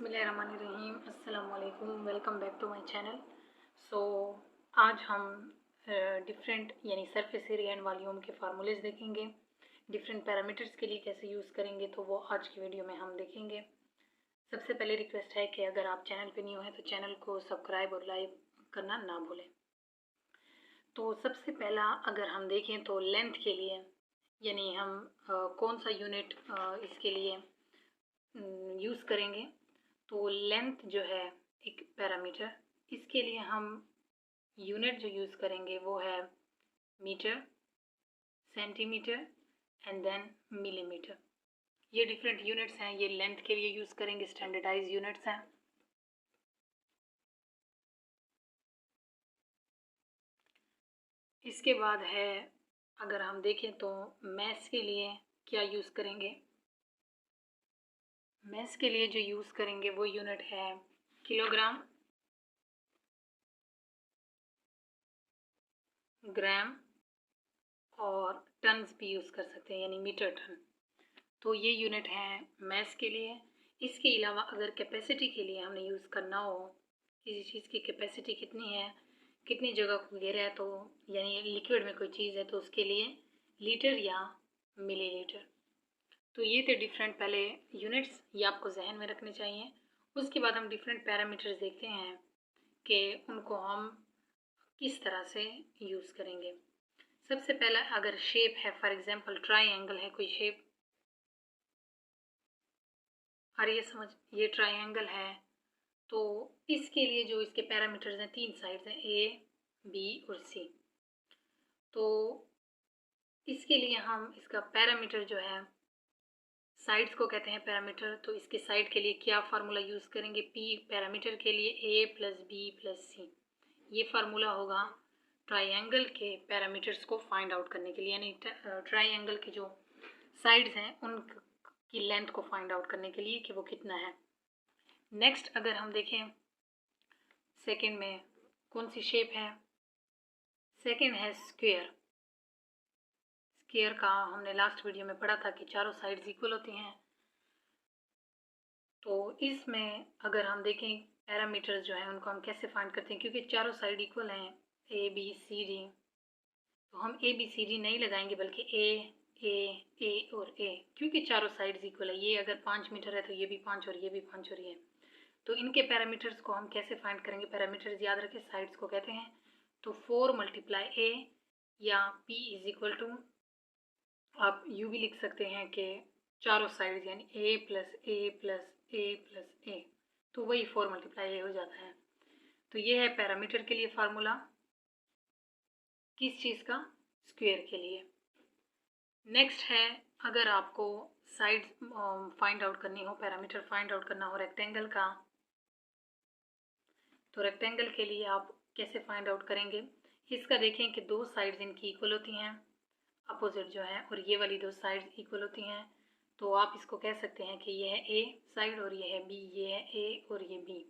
बिस्मिल्लाहिर्रहमानिर्रहीम। अस्सलाम वालेकुम। Welcome back to my channel. So आज हम डिफरेंट यानी सरफेस एरिया एंड वॉल्यूम के फार्मूलेज देखेंगे। डिफरेंट पैरामीटर्स के लिए कैसे यूज़ करेंगे तो वो आज की वीडियो में हम देखेंगे। सबसे पहले रिक्वेस्ट है कि अगर आप चैनल पे न्यू हैं तो चैनल को सब्सक्राइब और लाइक करना ना भूलें। तो सबसे पहला अगर हम देखें तो लेंथ के लिए यानी हम कौन सा यूनिट इसके लिए यूज़ करेंगे तो लेंथ जो है एक पैरामीटर, इसके लिए हम यूनिट जो यूज़ करेंगे वो है metre, centimetre and then millimetre. ये डिफरेंट यूनिट्स हैं, ये लेंथ के लिए यूज़ करेंगे, स्टैंडर्डाइज यूनिट्स हैं। इसके बाद है अगर हम देखें तो मैथ्स के लिए क्या यूज़ करेंगे। मैथ्स के लिए जो यूज़ करेंगे वो यूनिट है किलोग्राम, ग्राम और टन्स भी यूज़ कर सकते हैं यानी मीटर टन। तो ये यूनिट है मैथ्स के लिए। इसके अलावा अगर कैपेसिटी के लिए हमने यूज़ करना हो, किसी चीज़ की कैपेसिटी कितनी है, कितनी जगह को घेरा है, तो यानी लिक्विड में कोई चीज़ है तो उसके लिए लीटर या मिलीलीटर। तो ये थे डिफरेंट पहले यूनिट्स, ये आपको जहन में रखने चाहिए। उसके बाद हम डिफरेंट पैरामीटर्स देखते हैं कि उनको हम किस तरह से यूज़ करेंगे। सबसे पहला अगर शेप है, फॉर एग्जांपल ट्रायंगल है कोई शेप, और ये समझ ये ट्रायंगल है तो इसके लिए जो इसके पैरामीटर्स हैं, तीन साइड्स हैं ए, बी और सी। तो इसके लिए हम इसका पैरामीटर जो है, साइड्स को कहते हैं पैरामीटर, तो इसके साइड के लिए क्या फार्मूला यूज़ करेंगे। पी पैरामीटर के लिए ए प्लस बी प्लस सी, ये फार्मूला होगा ट्रायंगल के पैरामीटर्स को फाइंड आउट करने के लिए, यानी ट्रायंगल की जो साइड्स हैं उनकी लेंथ को फाइंड आउट करने के लिए कि वो कितना है। नेक्स्ट अगर हम देखें सेकंड में कौन सी शेप है, सेकंड है स्क्वायर। स्क्वायर का हमने लास्ट वीडियो में पढ़ा था कि चारों साइड्स इक्वल होती हैं। तो इसमें अगर हम देखें पैरामीटर्स जो हैं उनको हम कैसे फाइंड करते हैं, क्योंकि चारों साइड इक्वल हैं ए बी सी डी, तो हम ए बी सी डी नहीं लगाएंगे बल्कि ए और ए, क्योंकि चारों साइड्स इक्वल है। ये अगर 5 मीटर है तो ये भी 5 और ये भी 5 और ये, तो इनके पैरामीटर्स को हम कैसे फाइंड करेंगे। पैरामीटर्स याद रखें, साइड्स को कहते हैं। तो 4 मल्टीप्लाई ए या P इज इक्वल टू, आप यू भी लिख सकते हैं कि चारों साइड्स यानी ए प्लस ए प्लस ए प्लस ए, तो वही 4 मल्टीप्लाई ए हो जाता है। तो ये है पैरामीटर के लिए फार्मूला, किस चीज़ का, स्क्वायर के लिए। नेक्स्ट है अगर आपको साइड फाइंड आउट करनी हो, पैरामीटर फाइंड आउट करना हो रेक्टेंगल का, तो रेक्टेंगल के लिए आप कैसे फाइंड आउट करेंगे। इसका देखें कि दो साइड्स इनकी इक्वल होती हैं, अपोजिट जो है, और ये वाली दो साइड्स इक्वल होती हैं। तो आप इसको कह सकते हैं कि ये है ए साइड और ये है बी, ये है ए और ये बी।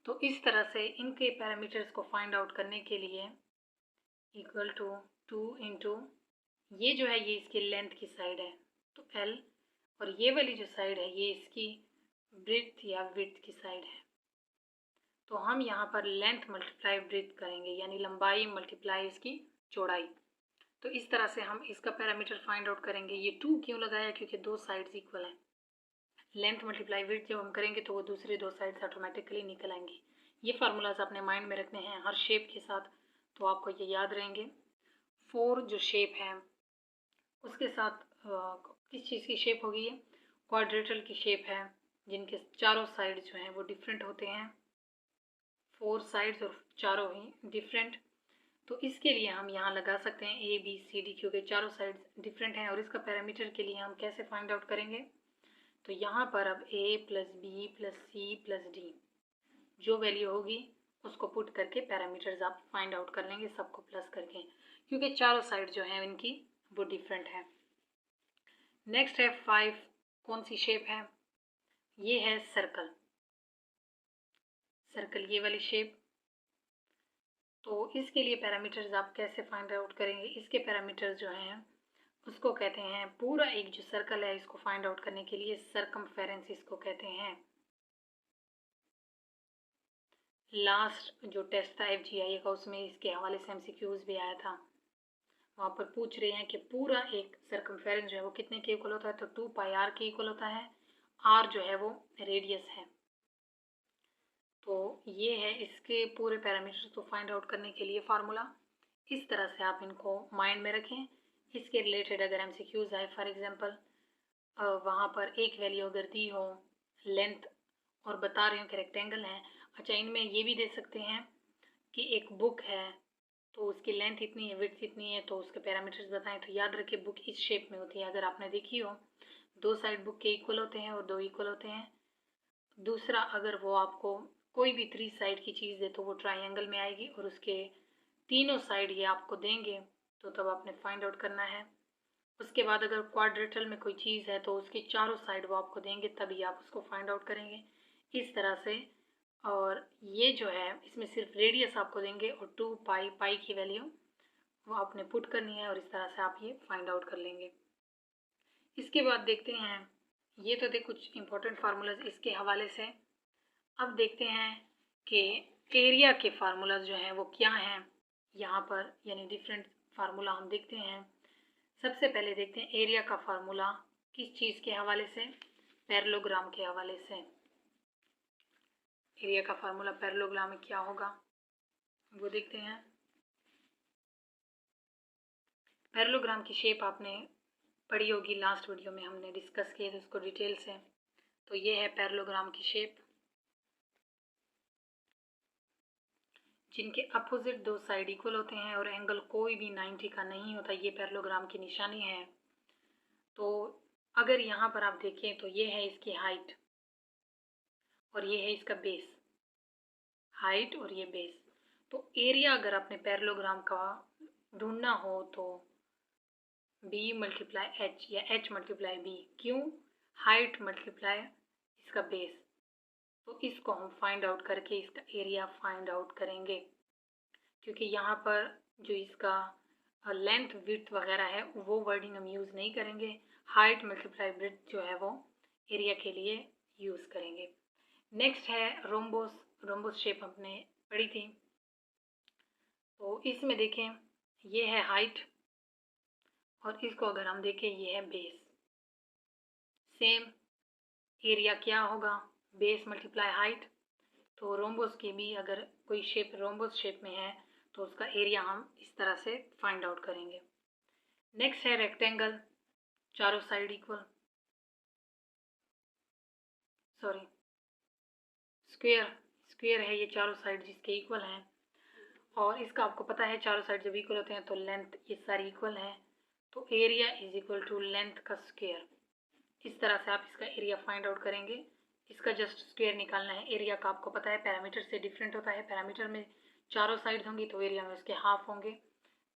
तो इस तरह से इनके पैरामीटर्स को फाइंड आउट करने के लिए इक्वल टू 2 इंटू, ये जो है ये इसकी लेंथ की साइड है तो एल, और ये वाली जो साइड है ये इसकी ब्रेड्थ या विड्थ की साइड है। तो हम यहाँ पर लेंथ मल्टीप्लाई ब्रेड्थ करेंगे, यानी लंबाई मल्टीप्लाई इसकी चौड़ाई। तो इस तरह से हम इसका पैरामीटर फाइंड आउट करेंगे। ये 2 क्यों लगाया, क्योंकि दो साइड्स इक्वल हैं। लेंथ मल्टीप्लाई विड्थ जब हम करेंगे तो वो दूसरी दो साइड्स ऑटोमेटिकली निकल आएंगी। ये फार्मूलाज अपने माइंड में रखने हैं हर शेप के साथ, तो आपको ये याद रहेंगे। 4 जो शेप है उसके साथ किस चीज़ की शेप होगी, ये क्वाड्रेटल की शेप है, जिनके चारों साइड जो हैं वो डिफरेंट होते हैं। 4 साइड्स और चारों ही डिफरेंट, तो इसके लिए हम यहाँ लगा सकते हैं ए बी सी डी, क्योंकि चारों साइड्स डिफरेंट हैं। और इसका पैरामीटर के लिए हम कैसे फाइंड आउट करेंगे, तो यहाँ पर अब A plus B plus C plus D जो वैल्यू होगी उसको पुट करके पैरामीटर्स आप फाइंड आउट कर लेंगे, सबको प्लस करके, क्योंकि चारों साइड जो हैं इनकी वो डिफरेंट है। नेक्स्ट है 5, कौन सी शेप है, ये है सर्कल। सर्कल ये वाली शेप, तो इसके लिए पैरामीटर्स आप कैसे फाइंड आउट करेंगे। इसके पैरामीटर्स जो हैं उसको कहते हैं, पूरा एक जो सर्कल है इसको फाइंड आउट करने के लिए सरकमफेरेंस इसको कहते हैं। लास्ट जो टेस्ट था FGI का उसमें इसके हवाले से MCQs भी आया था। वहाँ पर पूछ रहे हैं कि पूरा एक सर्कमफेरेंस जो है वो कितने के इक्वल होता है, तो 2 पाई r के इक्वल होता है। r जो है वो रेडियस है। तो ये है इसके पूरे पैरामीटर्स को फाइंड आउट करने के लिए फार्मूला। इस तरह से आप इनको माइंड में रखें। इसके रिलेटेड अगर MCQs आए, फॉर एग्जांपल वहाँ पर एक वैल्यू अगर दी हो लेंथ और बता रहे हो कि रेक्टेंगल है, अच्छा इनमें ये भी दे सकते हैं कि एक बुक है तो उसकी लेंथ इतनी है, विड्थ इतनी है, तो उसके पैरामीटर्स बताएं। तो याद रखें बुक इस शेप में होती है, अगर आपने देखी हो 2 साइड बुक के इक्वल होते हैं और 2 इक्वल होते हैं। दूसरा, अगर वो आपको कोई भी 3 साइड की चीज़ दे तो वो ट्राइंगल में आएगी और उसके तीनों साइड ये आपको देंगे, तो तब आपने फाइंड आउट करना है। उसके बाद अगर क्वाड्रेटल में कोई चीज़ है तो उसके चारों साइड वो आपको देंगे, तभी आप उसको फाइंड आउट करेंगे इस तरह से। और ये जो है इसमें सिर्फ रेडियस आपको देंगे और 2 पाई की वैल्यू वो आपने पुट करनी है और इस तरह से आप ये फाइंड आउट कर लेंगे। इसके बाद देखते हैं, ये तो थे कुछ इंपॉर्टेंट फार्मूलाज इसके हवाले से। अब देखते हैं कि एरिया के फार्मूलाज जो हैं वो क्या हैं यहाँ पर, यानी डिफरेंट फार्मूला हम देखते हैं। सबसे पहले देखते हैं एरिया का फार्मूला किस चीज़ के हवाले से, पैरेललोग्राम के हवाले से। एरिया का फार्मूला पैरेललोग्राम में क्या होगा वो देखते हैं। पैरेललोग्राम की शेप आपने पढ़ी होगी, लास्ट वीडियो में हमने डिस्कस किए थे उसको डिटेल से। तो ये है पैरेललोग्राम की शेप, जिनके अपोजिट 2 साइड इक्वल होते हैं और एंगल कोई भी 90 का नहीं होता, ये पैरेललोग्राम की निशानी है। तो अगर यहाँ पर आप देखें तो ये है इसकी हाइट और ये है इसका बेस, हाइट और ये बेस। तो एरिया अगर आपने पैरेललोग्राम का ढूंढना हो तो b मल्टीप्लाई h या h मल्टीप्लाई b, क्यों, हाइट मल्टीप्लाई इसका बेस। तो इसको हम फाइंड आउट करके इसका एरिया फाइंड आउट करेंगे, क्योंकि यहाँ पर जो इसका लेंथ विड्थ वगैरह है वो वर्डिंग हम यूज़ नहीं करेंगे। हाइट मल्टीप्लाई विड्थ जो है वो एरिया के लिए यूज़ करेंगे। नेक्स्ट है रोम्बोस। रोम्बोस शेप हमने पढ़ी थी, तो इसमें देखें ये है हाइट और इसको अगर हम देखें ये है बेस। सेम एरिया क्या होगा, बेस मल्टीप्लाई हाइट। तो रोम्बोस की भी अगर कोई शेप रोम्बोस शेप में है तो उसका एरिया हम इस तरह से फाइंड आउट करेंगे। नेक्स्ट है रेक्टेंगल, चारों side equal, sorry square, square है ये चारों साइड जिसके इक्वल हैं। और इसका आपको पता है चारों साइड जब इक्वल होते हैं तो लेंथ ये सारी इक्वल है, तो area is equal to length का स्क्वायर। इस तरह से आप इसका एरिया फाइंड आउट करेंगे। इसका जस्ट स्क्वायर निकालना है। एरिया का आपको पता है पैरामीटर से डिफरेंट होता है, पैरामीटर में चारों साइड होंगी तो एरिया में उसके हाफ होंगे।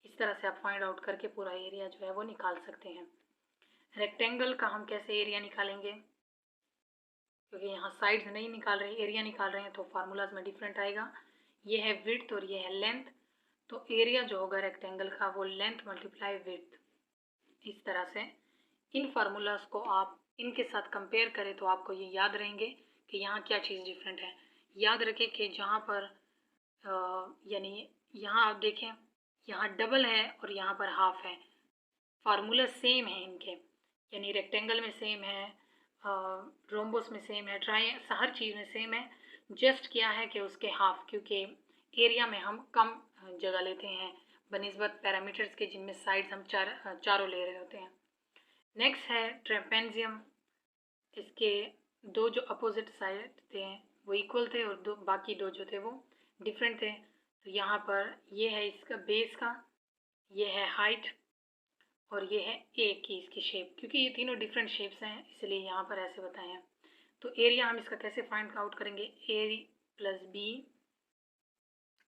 इस तरह से आप फाइंड आउट करके पूरा एरिया जो है वो निकाल सकते हैं। रेक्टेंगल का हम कैसे एरिया निकालेंगे, क्योंकि यहाँ साइड्स नहीं निकाल रहे, एरिया निकाल रहे हैं, तो फार्मूलाज में डिफरेंट आएगा। ये है विड्थ और ये है लेंथ, तो एरिया जो होगा रेक्टेंगल का वो लेंथ मल्टीप्लाई विड्थ। इस तरह से इन फार्मूलाज को आप इनके साथ कंपेयर करें तो आपको ये याद रहेंगे कि यहाँ क्या चीज़ डिफरेंट है। याद रखें कि जहाँ पर यानी यहाँ आप देखें यहाँ डबल है और यहाँ पर हाफ है, फार्मूला सेम है इनके, यानी रेक्टेंगल में सेम है, रोम्बोस में सेम है, हर चीज़ में सेम है। जस्ट क्या है कि उसके हाफ, क्योंकि एरिया में हम कम जगह लेते हैं बनिस्बत पैरामीटर्स के जिनमें साइड्स हम चारों ले रहे होते हैं। नेक्स्ट है ट्रेपेजियम। इसके दो जो अपोजिट साइड थे वो इक्वल थे और बाकी दो जो थे वो डिफरेंट थे। तो यहाँ पर ये है इसका बेस का, ये है हाइट और ये है ए की इसकी शेप, क्योंकि ये तीनों डिफरेंट शेप्स हैं इसलिए यहाँ पर ऐसे बताए हैं। तो एरिया हम इसका कैसे फाइंड आउट करेंगे, A plus B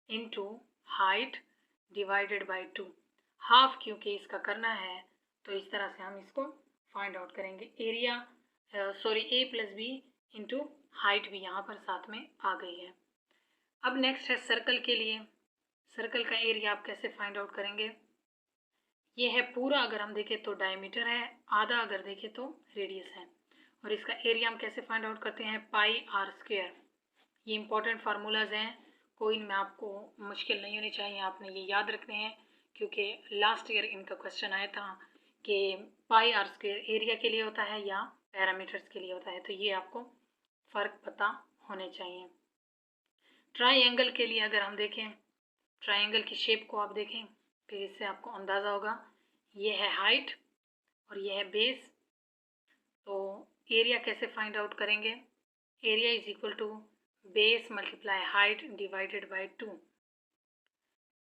into height divided by 2, half क्योंकि इसका करना है तो इस तरह से हम इसको फाइंड आउट करेंगे। एरिया सॉरी ए प्लस बी इंटू हाइट भी यहाँ पर साथ में आ गई है। अब नेक्स्ट है सर्कल के लिए। सर्कल का एरिया आप कैसे फाइंड आउट करेंगे, ये है पूरा अगर हम देखें तो डायमीटर है, आधा अगर देखें तो रेडियस है। और इसका एरिया हम कैसे फाइंड आउट करते हैं, पाई आर स्क्वायर। ये इंपॉर्टेंट फार्मूलाज हैं कोई इनमें आपको मुश्किल नहीं होनी चाहिए, आपने ये याद रखने हैं, क्योंकि लास्ट ईयर इनका क्वेश्चन आया था कि पाई आर स्क्वेयर एरिया के लिए होता है या पैरामीटर्स के लिए होता है, तो ये आपको फ़र्क पता होने चाहिए। ट्राइंगल के लिए अगर हम देखें, ट्राइंगल की शेप को आप देखें, फिर इससे आपको अंदाज़ा होगा, ये है हाइट और ये है बेस। तो एरिया कैसे फाइंड आउट करेंगे? Area is equal to base multiply height divided by 2।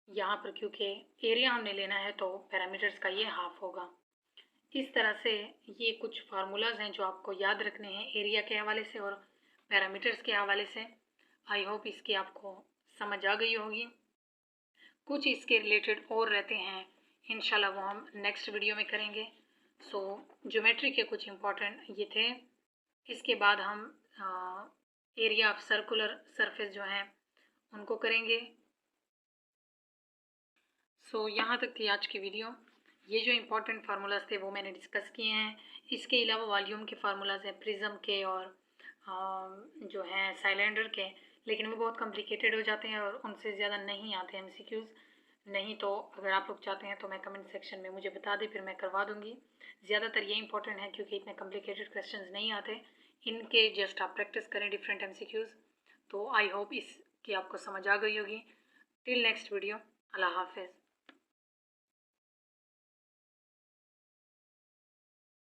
यहाँ पर क्योंकि एरिया हमने लेना है तो पैरामीटर्स का ये हाफ होगा। इस तरह से ये कुछ फार्मूलाज हैं जो आपको याद रखने हैं एरिया के हवाले से और पैरामीटर्स के हवाले से। आई होप इसकी आपको समझ आ गई होगी। कुछ इसके रिलेटेड और रहते हैं, इंशाल्लाह वो हम नेक्स्ट वीडियो में करेंगे। सो ज्योमेट्री के कुछ इम्पोर्टेंट ये थे। इसके बाद हम एरिया ऑफ सर्कुलर सरफेस जो हैं उनको करेंगे। सो यहाँ तक थी आज की वीडियो। ये जो इम्पोर्टेंट फार्मूलाज थे वो मैंने डिस्कस किए हैं। इसके अलावा वॉल्यूम के फार्मूलाज हैं प्रिज्म के और जो हैं साइलेंडर के, लेकिन वो बहुत कॉम्प्लिकेटेड हो जाते हैं और उनसे ज़्यादा नहीं आते MCQs। नहीं तो अगर आप लोग चाहते हैं तो मैं कमेंट सेक्शन में मुझे बता दें, फिर मैं करवा दूँगी। ज़्यादातर ये इंपॉर्टेंट है क्योंकि इतने कॉम्प्लिकेटेड क्वेश्चंस नहीं आते, इनके जस्ट आप प्रैक्टिस करें डिफरेंट MCQs। तो आई होप इसकी आपको समझ आ गई होगी। टिल नेक्स्ट वीडियो, अल्लाह हाफिज़।